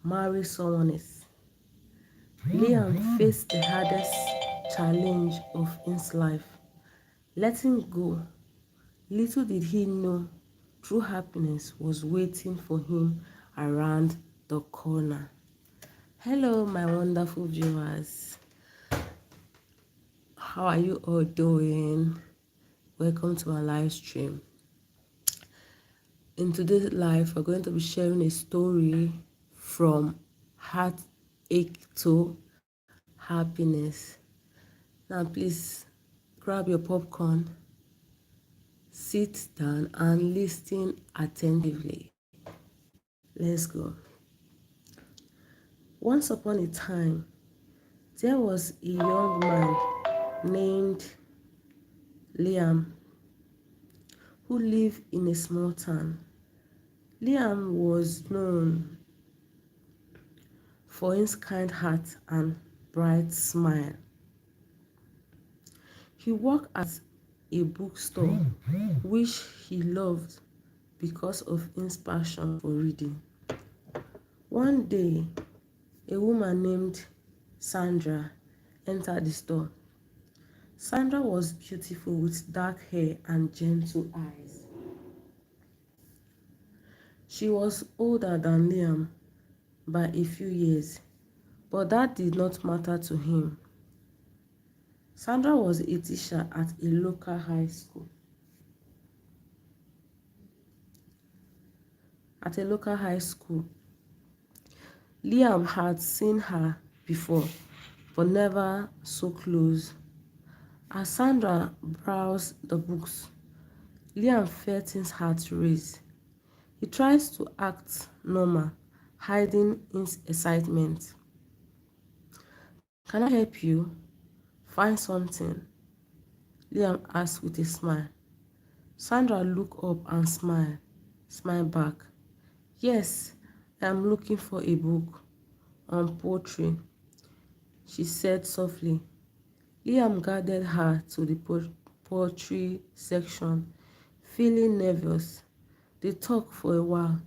marry someone else. Liam faced the hardest challenge of his life, letting go. Little did he know true happiness was waiting for him around the corner. Hello, my wonderful viewers. How are you all doing? Welcome to our live stream. In today's live, we're going to be sharing a story from heartache to happiness. Now, please grab your popcorn, sit down, and listen attentively. Let's go. Once upon a time, there was a young man named Liam who lived in a small town. Liam was known for his kind heart and bright smile. He worked at a bookstore, which he loved because of his passion for reading. One day, a woman named Sandra entered the store. Sandra was beautiful with dark hair and gentle eyes. She was older than Liam by a few years, but that did not matter to him. Sandra was a teacher at a local high school. Liam had seen her before, but never so close. As Sandra browsed the books, Liam felt his heart race. He tries to act normal, hiding his excitement. "Can I help you find something?" Liam asked with a smile. Sandra looked up and smiled back. "Yes, I am looking for a book on poetry," she said softly. Liam guided her to the poetry section, feeling nervous. They talked for a while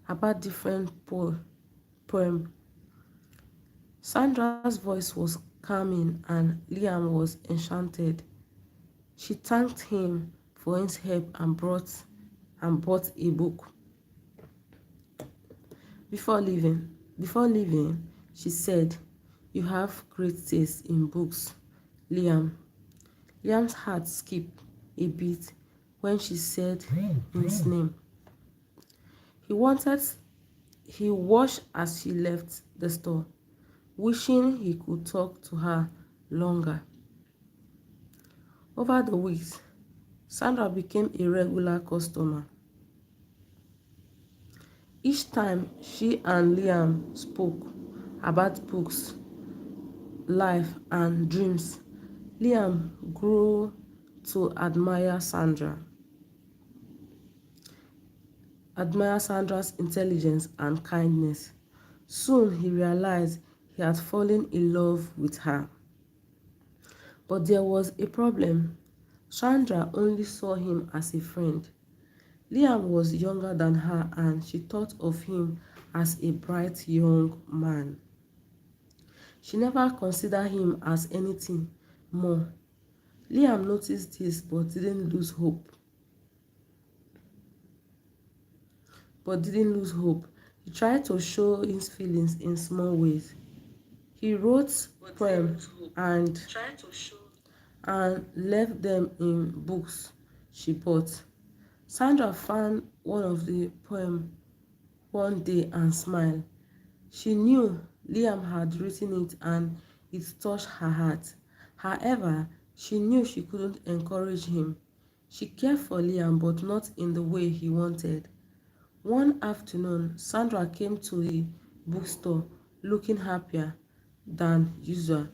about different poems. Sandra's voice was calming and Liam was enchanted. She thanked him for his help and bought a book. Before leaving, she said, "You have great taste in books, Liam." Liam's heart skipped a beat when she said his name. He wanted he watched as she left the store, wishing he could talk to her longer. Over the weeks, Sandra became a regular customer. Each time she and Liam spoke about books, life, and dreams, Liam grew to admire Sandra's intelligence and kindness. Soon he realized he had fallen in love with her. But there was a problem. Sandra only saw him as a friend. Liam was younger than her and she thought of him as a bright young man. She never considered him as anything more. Liam noticed this but didn't lose hope. He tried to show his feelings in small ways. He wrote poems and left them in books she bought. Sandra found one of the poems one day and smiled. She knew Liam had written it and it touched her heart. However, she knew she couldn't encourage him. She cared for Liam, but not in the way he wanted. One afternoon, Sandra came to the bookstore looking happier than usual.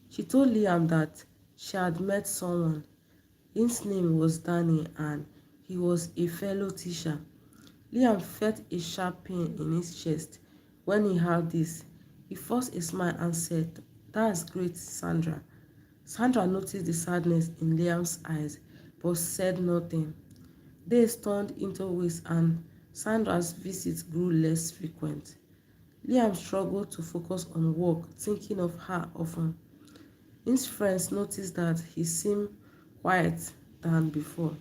She told Liam that she had met someone. His name was Danny and he was a fellow teacher. Liam felt a sharp pain in his chest when he heard this. He forced a smile and said, "That's great, Sandra." Sandra noticed the sadness in Liam's eyes but said nothing. Days turned into weeks and Sandra's visits grew less frequent. Liam struggled to focus on work, thinking of her often. His friends noticed that he seemed quiet than before.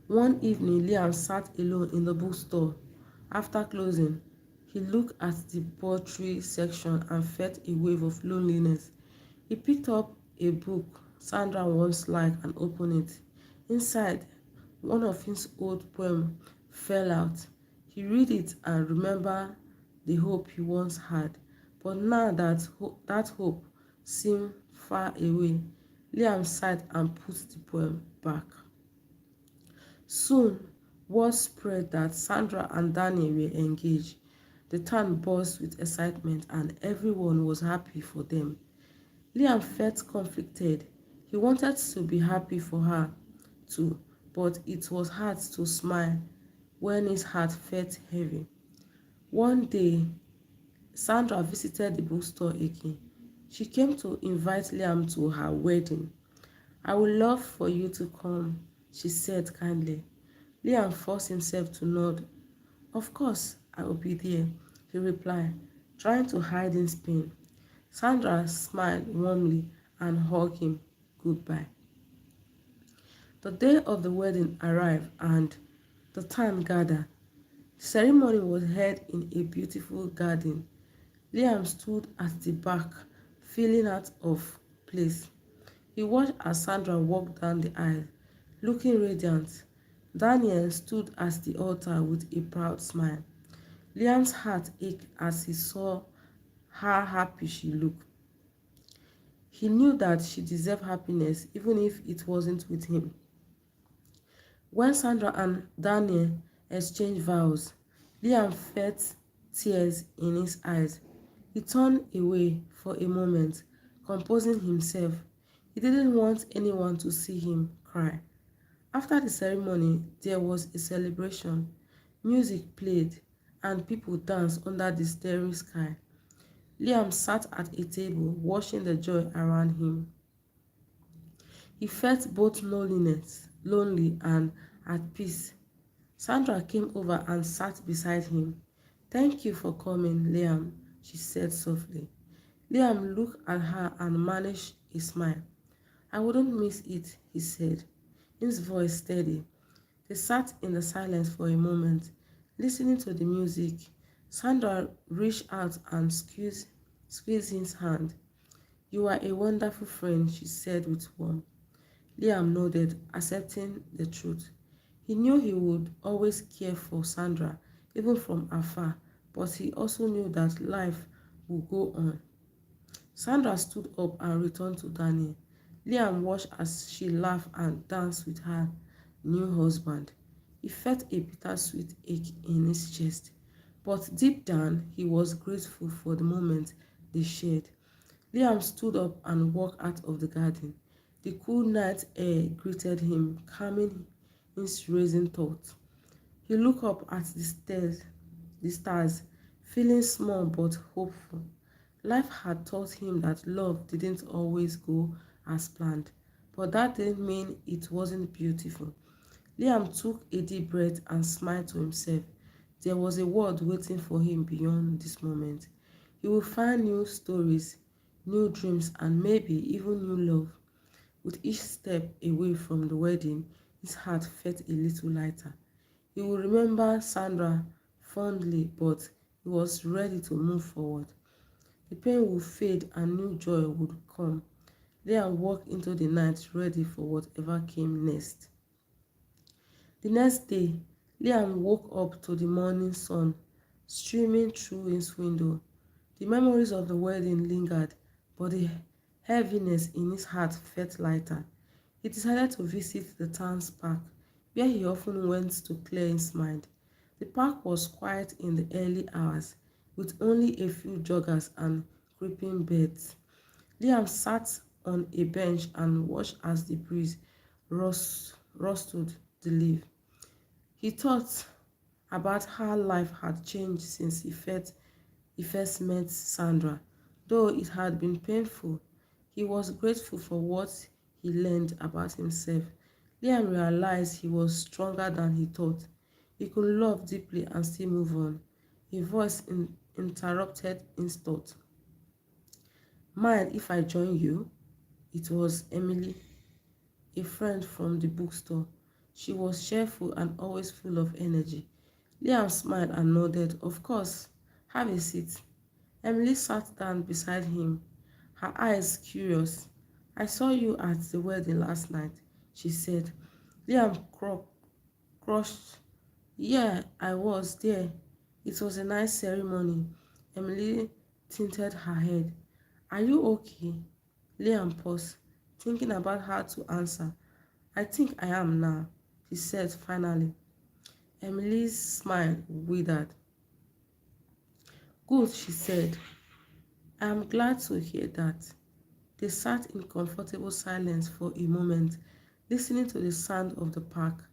One evening, Liam sat alone in the bookstore. After closing, he looked at the poetry section and felt a wave of loneliness. He picked up a book Sandra once liked and opened it. Inside, one of his old poems fell out. He read it and remembered the hope he once had. But now that hope seemed far away, Liam sighed and put the poem back. Soon, word spread that Sandra and Daniel were engaged. The town buzzed with excitement and everyone was happy for them. Liam felt conflicted. He wanted to be happy for her too, but it was hard to smile when his heart felt heavy. One day, Sandra visited the bookstore again. She came to invite Liam to her wedding. "I would love for you to come," she said kindly. Liam forced himself to nod. "Of course, I will be there," he replied, trying to hide his pain. Sandra smiled warmly and hugged him goodbye. The day of the wedding arrived and the town gathered. The ceremony was held in a beautiful garden. Liam stood at the back, feeling out of place. He watched as Sandra walked down the aisle, looking radiant. Daniel stood at the altar with a proud smile. Liam's heart ached as he saw how happy she looked. He knew that she deserved happiness even if it wasn't with him. When Sandra and Daniel exchanged vows, Liam felt tears in his eyes. He turned away for a moment, composing himself. He didn't want anyone to see him cry. After the ceremony, there was a celebration. Music played, and people danced under the starry sky. Liam sat at a table, watching the joy around him. He felt both lonely, and at peace. Sandra came over and sat beside him. "Thank you for coming, Liam," she said softly. Liam looked at her and managed a smile. "I wouldn't miss it," he said, his voice steady. They sat in the silence for a moment, listening to the music. Sandra reached out and squeezed his hand. "You are a wonderful friend," she said with warmth. Liam nodded, accepting the truth. He knew he would always care for Sandra, even from afar, but he also knew that life would go on. Sandra stood up and returned to Daniel. Liam watched as she laughed and danced with her new husband. He felt a bittersweet ache in his chest, but deep down he was grateful for the moment they shared. Liam stood up and walked out of the garden. The cool night air greeted him, calming his racing thoughts. He looked up at the stars, feeling small but hopeful. Life had taught him that love didn't always go as planned, but that didn't mean it wasn't beautiful. Liam took a deep breath and smiled to himself. There was a world waiting for him beyond this moment. He would find new stories, new dreams, and maybe even new love. With each step away from the wedding, his heart felt a little lighter. He would remember Sandra fondly, but he was ready to move forward. The pain would fade and new joy would come. Liam walked into the night ready for whatever came next. The next day, Liam woke up to the morning sun streaming through his window. The memories of the wedding lingered, but the heaviness in his heart felt lighter. He decided to visit the town's park, where he often went to clear his mind. The park was quiet in the early hours, with only a few joggers and creeping birds. Liam sat on a bench and watched as the breeze rustled the leaves. He thought about how life had changed since he first met Sandra. Though it had been painful, he was grateful for what he learned about himself. Liam realized he was stronger than he thought. He could love deeply and still move on. A voice interrupted instant. Mind if I join you? It was Emily, a friend from the bookstore. She was cheerful and always full of energy. Liam smiled and nodded. Of course, have a seat. Emily sat down beside him, her eyes curious. I saw you at the wedding last night, she said. Liam crushed. Yeah, I was there. It was a nice ceremony. Emily tilted her head. Are you okay? Liam paused, thinking about how to answer. I think I am now, he said finally. Emily's smile withered. Good, she said. I am glad to hear that. They sat in comfortable silence for a moment, listening to the sound of the park.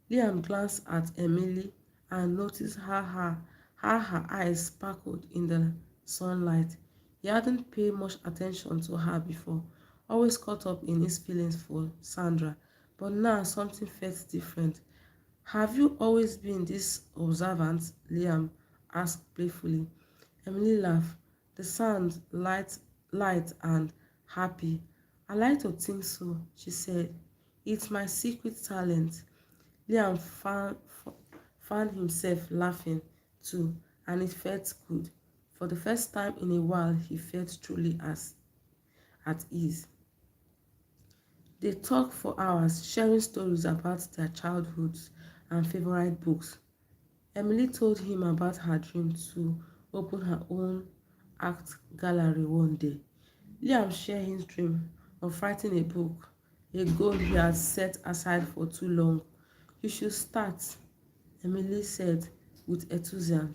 Liam glanced at Emily and noticed how her eyes sparkled in the sunlight. He hadn't paid much attention to her before, always caught up in his feelings for Sandra, but now something felt different. Have you always been this observant? Liam asked playfully. Emily laughed. The sound light and happy. I like to think so, she said. It's my secret talent. Liam found himself laughing too, and it felt good. For the first time in a while, he felt truly at ease. They talked for hours, sharing stories about their childhoods and favorite books. Emily told him about her dream to open her own art gallery one day. Liam shared his dream of writing a book, a goal he had set aside for too long. You should start, Emily said with enthusiasm.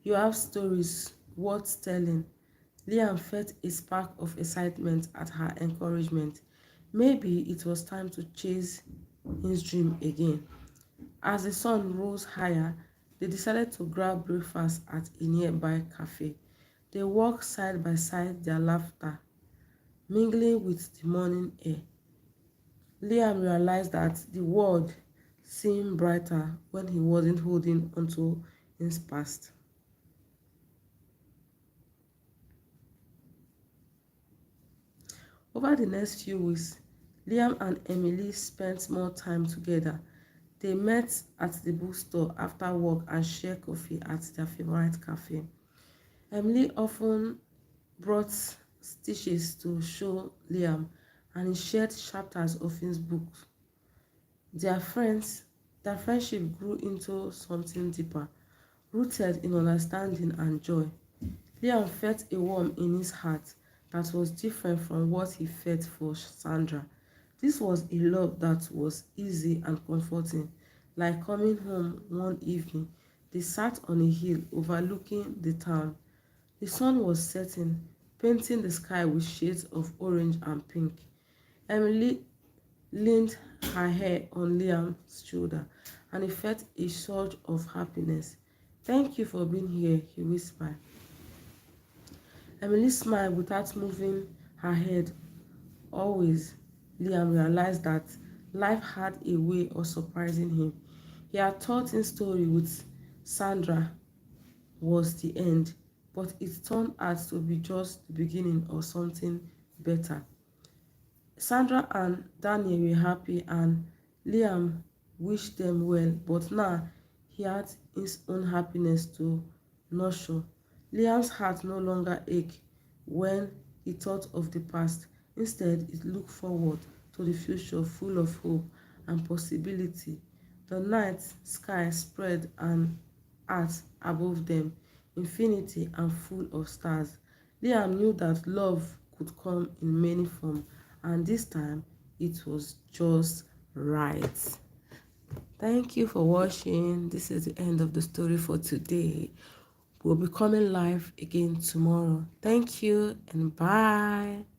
You have stories worth telling. Liam felt a spark of excitement at her encouragement. Maybe it was time to chase his dream again. As the sun rose higher, they decided to grab breakfast at a nearby cafe. They walked side by side, their laughter mingling with the morning air. Liam realized that the world seemed brighter when he wasn't holding onto his past. Over the next few weeks, Liam and Emily spent more time together. They met at the bookstore after work and shared coffee at their favorite cafe. Emily often brought stitches to show Liam, and he shared chapters of his book. Their friends, their friendship grew into something deeper, rooted in understanding and joy. Liam felt a warmth in his heart that was different from what he felt for Sandra. This was a love that was easy and comforting, like coming home one evening. They sat on a hill overlooking the town. The sun was setting, painting the sky with shades of orange and pink. Emily leaned her hair on Liam's shoulder, and he felt a surge of happiness. Thank you for being here, he whispered. Emily smiled without moving her head. Always, Liam realized that life had a way of surprising him. He had thought his story with Sandra was the end, but it turned out to be just the beginning of something better. Sandra and Daniel were happy and Liam wished them well, but now he had his own happiness to nurture. Liam's heart no longer ached when he thought of the past. Instead, it looked forward to the future full of hope and possibility. The night sky spread an arch above them, infinity and full of stars. Liam knew that love could come in many forms, and this time it was just right. Thank you for watching. This is the end of the story for today. We'll be coming live again tomorrow. Thank you and bye.